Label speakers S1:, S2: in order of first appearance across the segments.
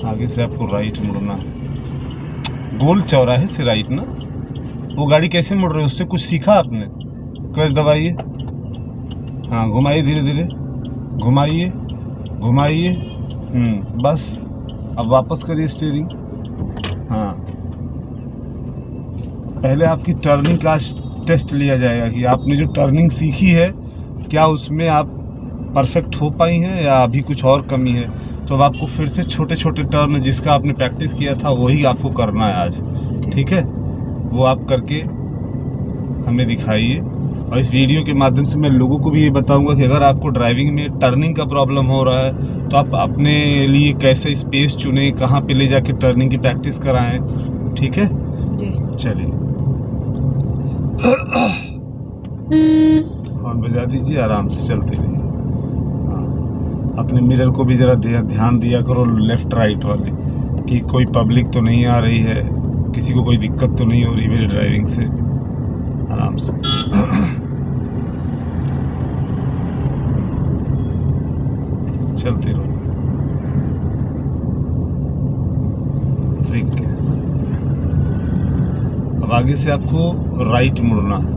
S1: आगे से आपको राइट मुड़ना है, गोल चौराहे से राइट ना। वो गाड़ी कैसे मुड़ रही है, उससे कुछ सीखा आपने? क्लच दबाइए, हाँ घुमाइए धीरे धीरे, घुमाइए घुमाइए, बस। अब वापस करिए स्टीयरिंग। हाँ, पहले आपकी टर्निंग का टेस्ट लिया जाएगा कि आपने जो टर्निंग सीखी है क्या उसमें आप परफेक्ट हो पाई हैं या अभी कुछ और कमी है। तो अब आपको फिर से छोटे छोटे टर्न जिसका आपने प्रैक्टिस किया था वही आपको करना है आज, ठीक है? वो आप करके हमें दिखाइए। और इस वीडियो के माध्यम से मैं लोगों को भी ये बताऊंगा कि अगर आपको ड्राइविंग में टर्निंग का प्रॉब्लम हो रहा है तो आप अपने लिए कैसे स्पेस चुनें, कहाँ पे ले जाके टर्निंग की प्रैक्टिस कराएं, ठीक है जी? चलिए हॉर्न बजा दीजिए, आराम से चलते रहिए। हाँ, अपने मिरर को भी ज़रा ध्यान दिया करो लेफ़्ट राइट वाले कि कोई पब्लिक तो नहीं आ रही है, किसी को कोई दिक्कत तो नहीं हो रही मेरी ड्राइविंग से। आराम से चलते रहो, ठीक है। अब आगे से आपको राइट मुड़ना है।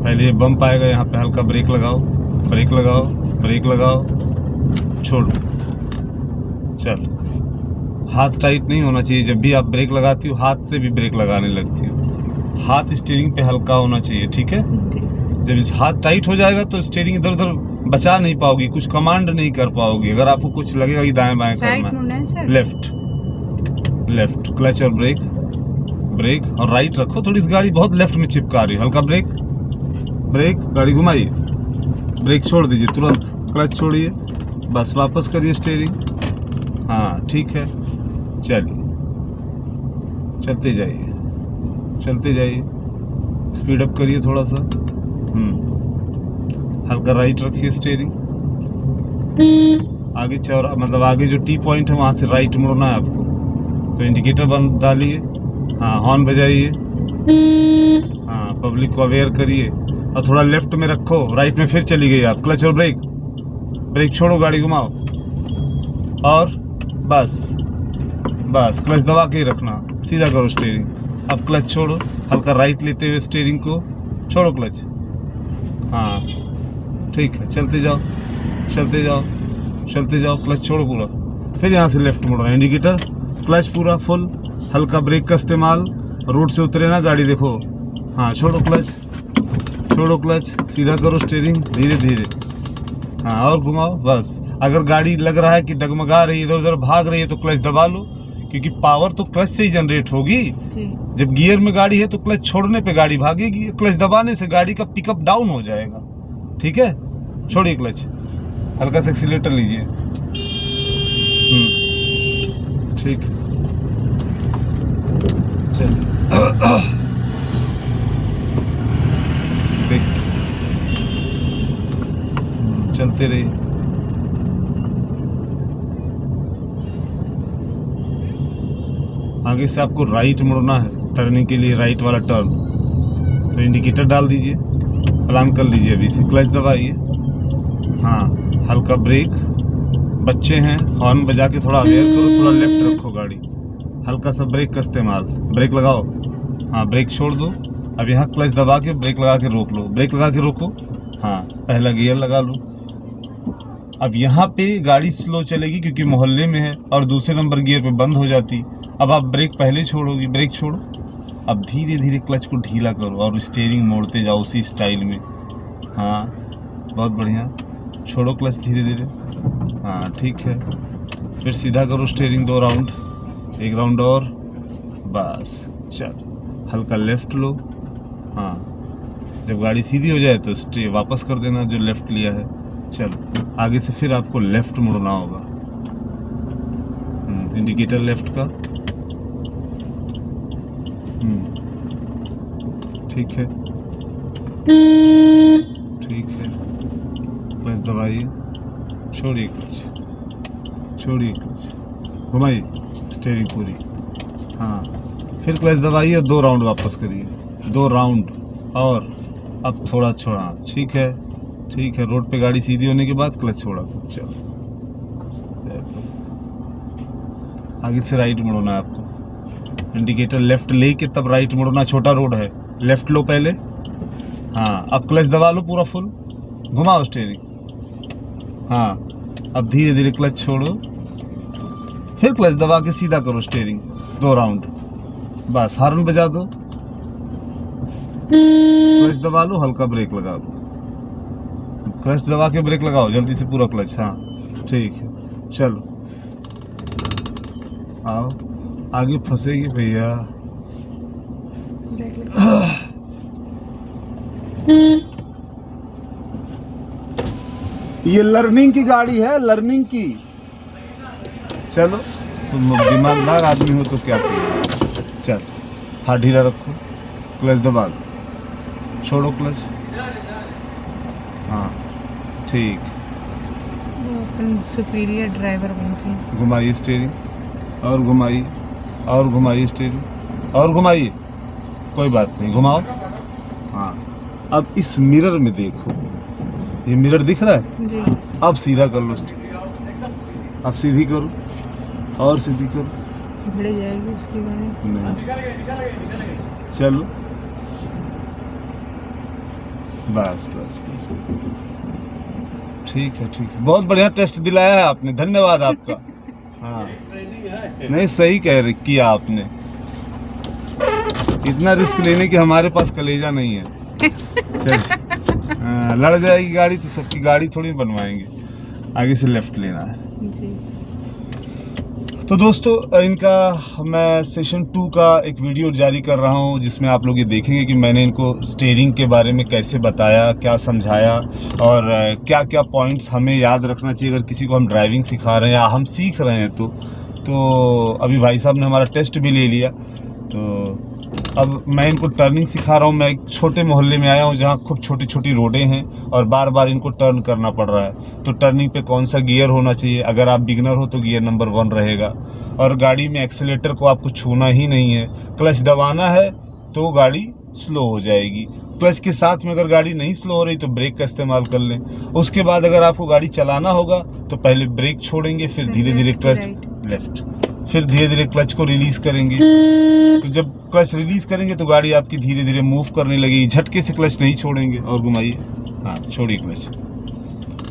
S1: पहले ये बम्प आएगा, यहाँ पे हल्का ब्रेक लगाओ, ब्रेक लगाओ, ब्रेक लगाओ, छोड़ो, चल। हाथ टाइट नहीं होना चाहिए, जब भी आप ब्रेक लगाती हो हाथ से भी ब्रेक लगाने लगती हो। हाथ स्टीयरिंग पे हल्का होना चाहिए, ठीक है? जब हाथ टाइट हो जाएगा तो स्टीयरिंग इधर उधर बचा नहीं पाओगी, कुछ कमांड नहीं कर पाओगी। अगर आपको कुछ लगेगा कि दाएं बाएं करना है, लेफ्ट लेफ्ट, क्लच और ब्रेक, ब्रेक और राइट रखो। थोड़ी सी गाड़ी बहुत लेफ्ट में चिपका रही है, हल्का ब्रेक, ब्रेक, गाड़ी घुमाइए, ब्रेक छोड़ दीजिए तुरंत, क्लच छोड़िए, बस वापस करिए स्टीयरिंग। हाँ ठीक है, चलिए चलते जाइए, चलते जाइए, स्पीड अप करिए थोड़ा सा। हल्का राइट रखिए स्टीयरिंग। आगे चौरा मतलब आगे जो टी पॉइंट है वहाँ से राइट मुड़ना है आपको, तो इंडिकेटर बंद डालिए, हाँ हॉर्न बजाइए, हाँ पब्लिक को अवेयर करिए और थोड़ा लेफ्ट में रखो, राइट में फिर चली गई आप, क्लच और ब्रेक, ब्रेक छोड़ो, गाड़ी घुमाओ और बस बस, क्लच दबा के ही रखना, सीधा करो स्टीयरिंग। अब क्लच छोड़ो, हल्का राइट लेते हुए स्टीयरिंग को छोड़ो, क्लच, हाँ ठीक है, चलते जाओ चलते जाओ चलते जाओ, क्लच छोड़ो पूरा, फिर यहाँ से लेफ्ट मुड़ना, इंडिकेटर, क्लच पूरा फुल, हल्का ब्रेक का इस्तेमाल, रोड से उतरे ना गाड़ी देखो, हाँ छोड़ो क्लच, छोड़ो क्लच, सीधा करो स्टीयरिंग धीरे धीरे, हाँ और घुमाओ बस। अगर गाड़ी लग रहा है कि डगमगा रही है, इधर उधर भाग रही है तो क्लच दबा लो, क्योंकि पावर तो क्लच से ही जनरेट होगी। जब गियर में गाड़ी है तो क्लच छोड़ने पे गाड़ी भागेगी, क्लच दबाने से गाड़ी का पिकअप डाउन हो जाएगा, ठीक है? छोड़िए क्लच, हल्का सा एक्सीलेटर लीजिए, ठीक है, चलिए देख चलते रहिए। आगे से आपको राइट मुड़ना है, टर्निंग के लिए राइट वाला टर्न, तो इंडिकेटर डाल दीजिए, प्लान कर लीजिए अभी से, क्लच दबाइए, हाँ हल्का ब्रेक, बच्चे हैं हॉर्न बजा के थोड़ा अवेयर करो, थोड़ा लेफ्ट रखो गाड़ी, हल्का सा ब्रेक का इस्तेमाल, ब्रेक लगाओ, हाँ ब्रेक छोड़ दो, अब यहाँ क्लच दबा के ब्रेक लगा के रोक लो, ब्रेक लगा के रोको, हाँ पहला गियर लगा लो। अब यहाँ पे गाड़ी स्लो चलेगी क्योंकि मोहल्ले में है और दूसरे नंबर गियर पे बंद हो जाती। अब आप ब्रेक पहले छोड़ोगी, ब्रेक छोड़ो, अब धीरे धीरे क्लच को ढीला करो और स्टीयरिंग मोड़ते जाओ उसी स्टाइल में, हाँ बहुत बढ़िया, छोड़ो क्लच धीरे धीरे, हाँ ठीक है, फिर सीधा करो स्टीयरिंग 2 राउंड, 1 राउंड और, बस चल, हल्का लेफ्ट लो, हाँ जब गाड़ी सीधी हो जाए तो वापस कर देना जो लेफ्ट लिया है। चलो आगे से फिर आपको लेफ्ट मुड़ना होगा, इंडिकेटर लेफ्ट का, ठीक है ठीक है, क्लच दबाइए, छोड़िए क्लच, छोड़िए क्लच, घुमाइए स्टीयरिंग पूरी, हाँ फिर क्लच दबाइए, 2 राउंड वापस करिए, 2 राउंड और अब थोड़ा छोड़ा, ठीक है ठीक है, रोड पे गाड़ी सीधी होने के बाद क्लच छोड़ा, चलो आगे से राइट मुड़ना है आपको, इंडिकेटर लेफ्ट लेके तब राइट मुड़ना, छोटा रोड है, लेफ्ट लो पहले। हाँ, अब क्लच दबा लो पूरा फुल, घुमाओ स्टीयरिंग। हाँ, अब धीरे धीरे क्लच छोड़ो, फिर क्लच दबा के सीधा करो स्टीयरिंग 2 राउंड, बस हॉर्न बजा दो, क्लच दबा लो, हल्का ब्रेक लगा लो, क्लच दबा के ब्रेक लगाओ जल्दी से पूरा क्लच। हाँ ठीक है, चलो आओ, आगे फंसेगी भैया। ये लर्निंग की गाड़ी है, लर्निंग की। चलो तुम दिमागदार आदमी हो तो क्या करिए। चल, हाथ ढीला रखो, क्लच दबा दो, छोड़ो क्लच। हाँ ठीक,
S2: सुपीरियर ड्राइवर बनते।
S1: घुमाइए स्टीयरिंग, और घुमाइए, और घुमाइए स्टीयरिंग, और घुमाइए, कोई बात नहीं, घुमाओ। हाँ, अब इस मिरर में देखो, ये मिरर दिख रहा है
S2: जी।
S1: अब सीधा कर लो स्टीयरिंग, अब सीधी करो, और सीधी करो,
S2: भिड़ जाएगी उसकी गाड़ी।
S1: नहीं, चलो बस बस बस, ठीक है ठीक है, बहुत बढ़िया टेस्ट दिलाया है आपने, धन्यवाद आपका। हाँ नहीं, सही किया आपने, इतना रिस्क लेने की हमारे पास कलेजा नहीं है। चल, लड़ जाएगी गाड़ी तो सबकी गाड़ी थोड़ी बनवाएंगे, आगे से लेफ्ट लेना है
S2: जी।
S1: तो दोस्तों, इनका मैं सेशन 2 का एक वीडियो जारी कर रहा हूँ, जिसमें आप लोग ये देखेंगे कि मैंने इनको स्टीयरिंग के बारे में कैसे बताया, क्या समझाया, और क्या क्या पॉइंट्स हमें याद रखना चाहिए अगर किसी को हम ड्राइविंग सिखा रहे हैं या हम सीख रहे हैं। तो अभी भाई साहब ने हमारा टेस्ट भी ले लिया, तो अब मैं इनको टर्निंग सिखा रहा हूँ। मैं एक छोटे मोहल्ले में आया हूँ जहाँ खूब छोटी छोटी रोडें हैं और बार बार इनको टर्न करना पड़ रहा है। तो टर्निंग पे कौन सा गियर होना चाहिए, अगर आप बिगनर हो तो गियर नंबर 1 रहेगा, और गाड़ी में एक्सीलेटर को आपको छूना ही नहीं है। क्लच दबाना है तो गाड़ी स्लो हो जाएगी, क्लच के साथ में अगर गाड़ी नहीं स्लो हो रही तो ब्रेक का इस्तेमाल कर लें। उसके बाद अगर आपको गाड़ी चलाना होगा तो पहले ब्रेक छोड़ेंगे, फिर धीरे धीरे क्लच लेफ्ट, फिर धीरे धीरे क्लच को रिलीज करेंगे। तो जब क्लच रिलीज करेंगे तो गाड़ी आपकी धीरे धीरे मूव करने लगेगी, झटके से क्लच नहीं छोड़ेंगे। और घुमाइए, हाँ छोड़िए क्लच।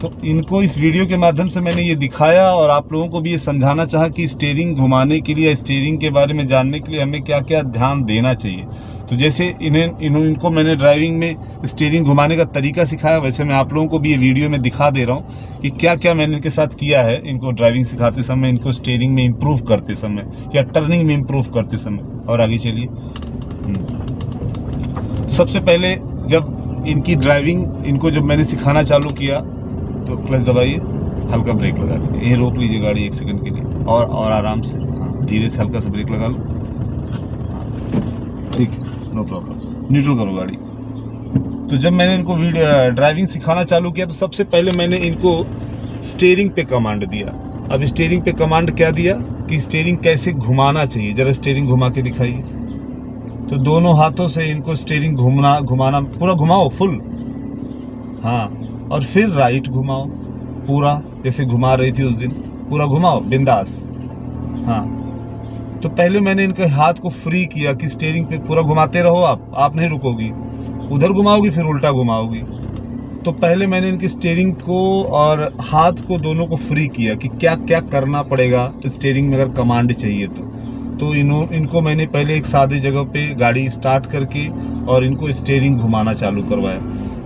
S1: तो इनको इस वीडियो के माध्यम से मैंने ये दिखाया और आप लोगों को भी ये समझाना चाहा कि स्टीयरिंग घुमाने के लिए, स्टीयरिंग के बारे में जानने के लिए हमें क्या क्या ध्यान देना चाहिए। तो जैसे इनको मैंने ड्राइविंग में स्टीयरिंग घुमाने का तरीका सिखाया, वैसे मैं आप लोगों को भी ये वीडियो में दिखा दे रहा हूँ कि क्या क्या मैंने इनके साथ किया है, इनको ड्राइविंग सिखाते समय, इनको स्टीयरिंग में इम्प्रूव करते समय या टर्निंग में इम्प्रूव करते समय। और आगे चलिए। सबसे पहले जब इनकी ड्राइविंग, इनको जब मैंने सिखाना चालू किया तो क्लच दबाइए, हल्का ब्रेक लगा लीजिए, ये रोक लीजिए गाड़ी 1 सेकंड के लिए, और आराम से, हाँ धीरे से हल्का सा ब्रेक लगा लो, ठीक है, नो प्रॉब्लम, न्यूट्रल करो गाड़ी। तो जब मैंने इनको ड्राइविंग सिखाना चालू किया तो सबसे पहले मैंने इनको स्टीयरिंग पे कमांड दिया। अब स्टीयरिंग पे कमांड क्या दिया कि स्टीयरिंग कैसे घुमाना चाहिए, जरा स्टीयरिंग घुमा के दिखाइए। तो दोनों हाथों से इनको स्टीयरिंग घुमाना, पूरा घुमाओ फुल, हाँ, और फिर राइट घुमाओ पूरा, जैसे घुमा रही थी उस दिन, पूरा घुमाओ बिंदास। हाँ, तो पहले मैंने इनके हाथ को फ्री किया कि स्टीयरिंग पे पूरा घुमाते रहो, आप नहीं रुकोगी, उधर घुमाओगी फिर उल्टा घुमाओगी। तो पहले मैंने इनकी स्टीयरिंग को और हाथ को दोनों को फ्री किया कि क्या क्या करना पड़ेगा स्टीयरिंग में अगर कमांड चाहिए तो इनको मैंने पहले एक सादे जगह पे गाड़ी स्टार्ट करके और इनको स्टीयरिंग घुमाना चालू करवाया।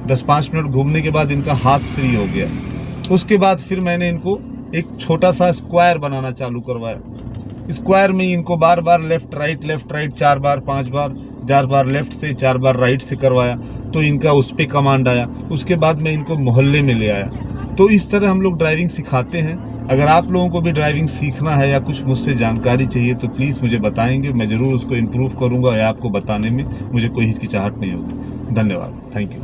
S1: 10-5 मिनट घूमने के बाद इनका हाथ फ्री हो गया। उसके बाद फिर मैंने इनको एक छोटा सा स्क्वायर बनाना चालू करवाया। स्क्वायर में इनको बार बार लेफ्ट राइट 4 बार 5 बार, 4 बार लेफ्ट से 4 बार राइट से करवाया, तो इनका उस पर कमांड आया। उसके बाद मैं इनको मोहल्ले में ले आया। तो इस तरह हम लोग ड्राइविंग सिखाते हैं। अगर आप लोगों को भी ड्राइविंग सीखना है या कुछ मुझसे जानकारी चाहिए तो प्लीज़ मुझे बताएंगे, मैं ज़रूर उसको इम्प्रूव करूँगा या आपको बताने में मुझे कोई हिचकिचाहट नहीं होगी। धन्यवाद, थैंक यू।